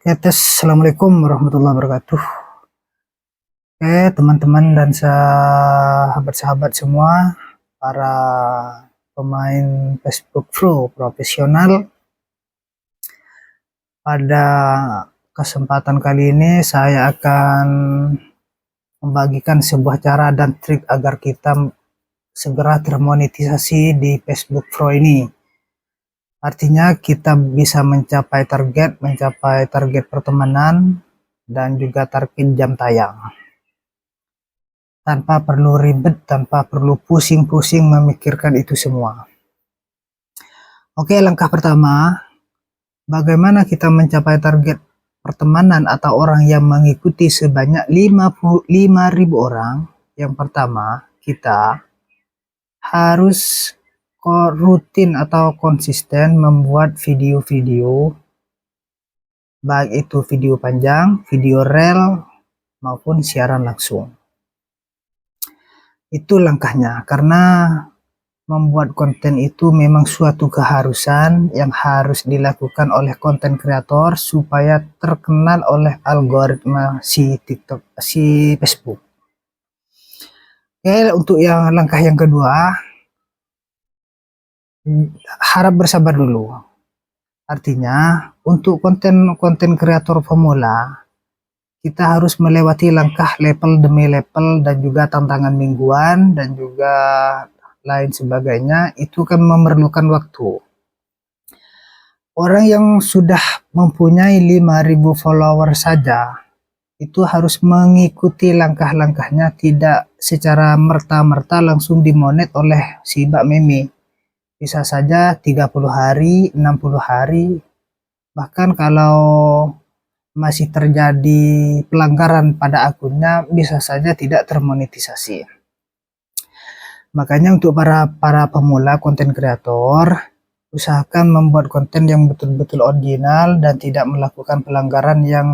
Oke, tes. Assalamualaikum warahmatullahi wabarakatuh. Oke, teman-teman dan sahabat-sahabat semua, para pemain Facebook Pro profesional, pada kesempatan kali ini saya akan membagikan sebuah cara dan trik agar kita segera termonetisasi di Facebook Pro ini. Artinya kita bisa mencapai target pertemanan dan juga target jam tayang. Tanpa perlu ribet, tanpa perlu pusing-pusing memikirkan itu semua. Oke, langkah pertama, bagaimana kita mencapai target pertemanan atau orang yang mengikuti sebanyak 55.000 orang? Yang pertama, kita harus rutin atau konsisten membuat video-video, baik itu video panjang, video reel, maupun siaran langsung. Itu langkahnya, karena membuat konten itu memang suatu keharusan yang harus dilakukan oleh konten kreator supaya terkenal oleh algoritma si TikTok, si Facebook. Oke, untuk langkah yang kedua, harap bersabar dulu. Artinya, untuk konten kreator pemula, kita harus melewati langkah level demi level dan juga tantangan mingguan dan juga lain sebagainya. Itu kan memerlukan waktu. Orang yang sudah mempunyai 5.000 follower saja itu harus mengikuti langkah-langkahnya, tidak secara merta-merta langsung dimonet oleh si Mbak Meme. Bisa saja 30 hari, 60 hari, bahkan kalau masih terjadi pelanggaran pada akunnya bisa saja tidak termonetisasi. Makanya untuk para pemula konten kreator, usahakan membuat konten yang betul-betul original dan tidak melakukan pelanggaran yang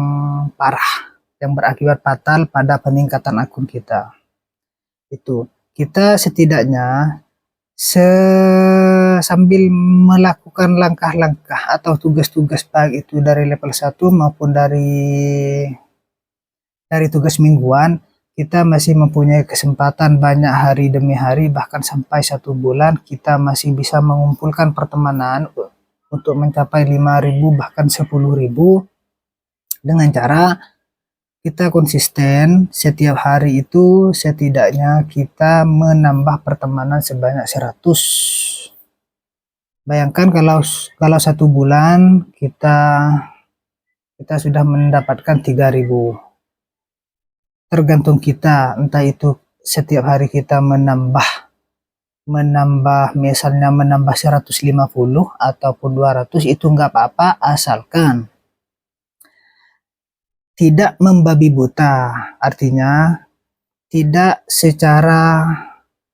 parah yang berakibat fatal pada peningkatan akun kita. Itu kita setidaknya sambil melakukan langkah-langkah atau tugas-tugas baik itu dari level 1 maupun dari tugas mingguan, kita masih mempunyai kesempatan banyak hari demi hari, bahkan sampai 1 bulan kita masih bisa mengumpulkan pertemanan untuk mencapai 5.000 bahkan 10.000 dengan cara kita konsisten. Setiap hari itu setidaknya kita menambah pertemanan sebanyak 100. Bayangkan kalau 1 bulan kita sudah mendapatkan 3.000. Tergantung kita, entah itu setiap hari kita menambah misalnya menambah 150 ataupun 200, itu nggak apa-apa, asalkan tidak membabi buta. Artinya tidak secara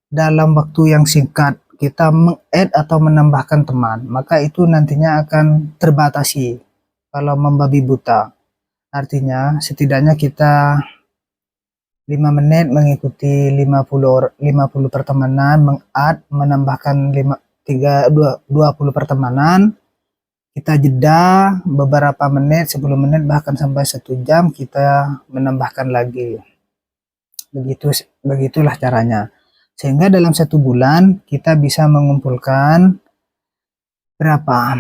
dalam waktu yang singkat kita meng-add atau menambahkan teman, maka itu nantinya akan terbatasi kalau membabi buta. Artinya setidaknya kita 5 menit mengikuti 50 pertemanan, meng-add, menambahkan 20 pertemanan, kita jeda beberapa menit, 10 menit, bahkan sampai 1 jam, kita menambahkan lagi. Begitulah caranya. Sehingga dalam 1 bulan kita bisa mengumpulkan berapa?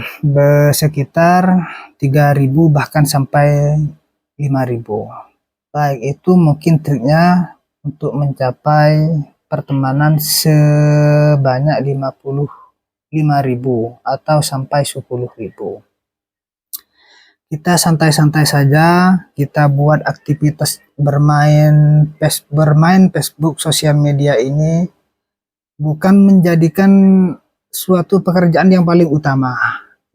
Sekitar 3.000 bahkan sampai 5.000. Baik, itu mungkin triknya untuk mencapai pertemanan sebanyak 55.000 atau sampai 10.000. Kita santai-santai saja, kita buat aktivitas bermain Facebook sosial media ini bukan menjadikan suatu pekerjaan yang paling utama.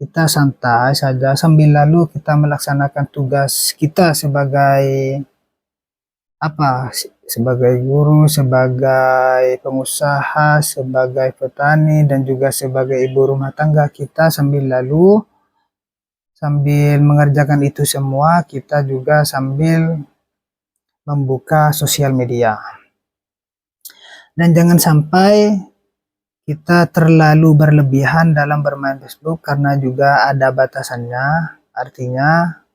Kita santai saja sambil lalu kita melaksanakan tugas kita sebagai sebagai guru, sebagai pengusaha, sebagai petani, dan juga sebagai ibu rumah tangga. Kita sambil mengerjakan itu semua, kita juga sambil membuka sosial media. Dan jangan sampai kita terlalu berlebihan dalam bermain Facebook, karena juga ada batasannya. Artinya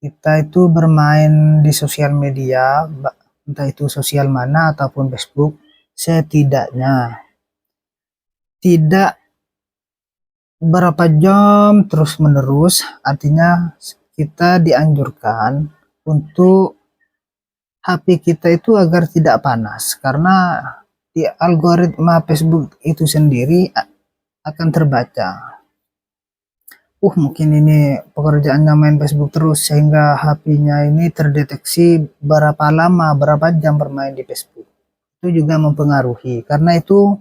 kita itu bermain di sosial media, entah itu sosial mana ataupun Facebook, setidaknya tidak berapa jam terus menerus. Artinya kita dianjurkan untuk HP kita itu agar tidak panas, karena di algoritma Facebook itu sendiri akan terbaca, mungkin ini pekerjaannya main Facebook terus, sehingga HP-nya ini terdeteksi berapa lama, berapa jam bermain di Facebook. Itu juga mempengaruhi, karena itu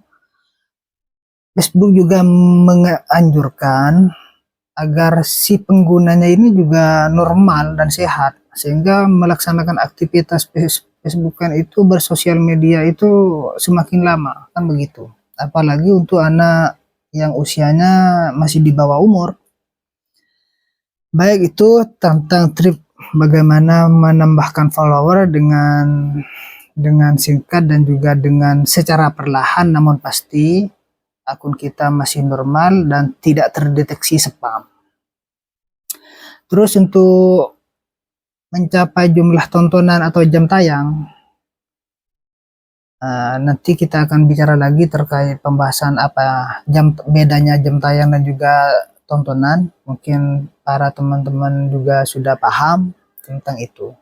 Facebook juga menganjurkan agar si penggunanya ini juga normal dan sehat, sehingga melaksanakan aktivitas Facebook kan itu bersosial media itu semakin lama, kan begitu. Apalagi untuk anak yang usianya masih di bawah umur. Baik, itu tentang trik bagaimana menambahkan follower dengan singkat dan juga dengan secara perlahan, namun pasti akun kita masih normal dan tidak terdeteksi spam. Terus untuk mencapai jumlah tontonan atau jam tayang, nanti kita akan bicara lagi terkait pembahasan apa bedanya jam tayang dan juga tontonan. Mungkin para teman-teman juga sudah paham tentang itu.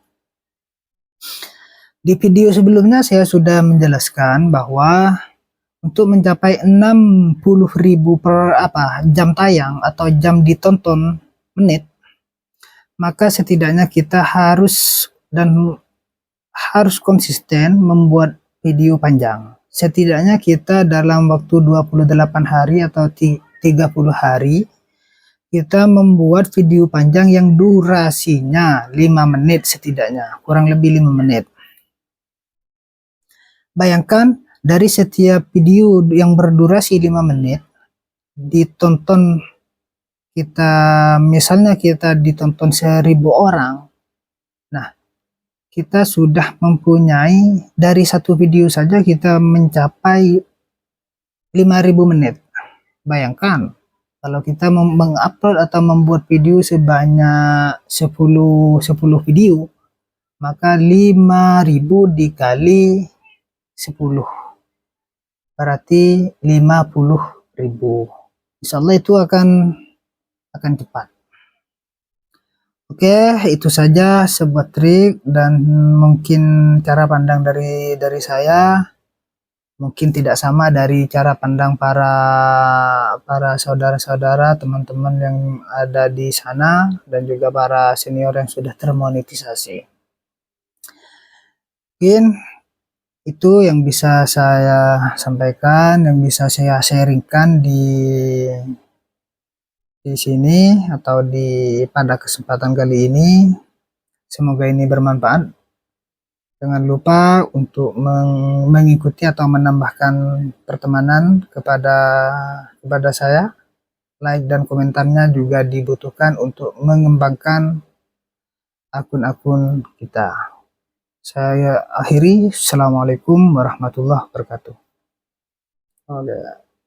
Di video sebelumnya saya sudah menjelaskan bahwa untuk mencapai 60.000 per jam tayang atau jam ditonton menit, maka setidaknya kita harus konsisten membuat video panjang. Setidaknya kita dalam waktu 28 hari atau 30 hari kita membuat video panjang yang durasinya 5 menit setidaknya, kurang lebih 5 menit. Bayangkan dari setiap video yang berdurasi 5 menit ditonton misalnya kita ditonton 1.000 orang. Nah, kita sudah mempunyai dari satu video saja kita mencapai 5.000 menit. Bayangkan kalau kita mengupload atau membuat video sebanyak 10 video, maka 5.000 dikali 10 berarti 50.000. Insyaallah itu akan cepat. Oke, itu saja sebuah trik dan mungkin cara pandang dari saya. Mungkin tidak sama dari cara pandang para saudara-saudara, teman-teman yang ada di sana, dan juga para senior yang sudah termonetisasi. Mungkin itu yang bisa saya sampaikan, yang bisa saya sharingkan di sini atau pada kesempatan kali ini. Semoga ini bermanfaat. Jangan lupa untuk mengikuti atau menambahkan pertemanan kepada saya. Like dan komentarnya juga dibutuhkan untuk mengembangkan akun-akun kita. Saya akhiri. Assalamualaikum warahmatullahi wabarakatuh.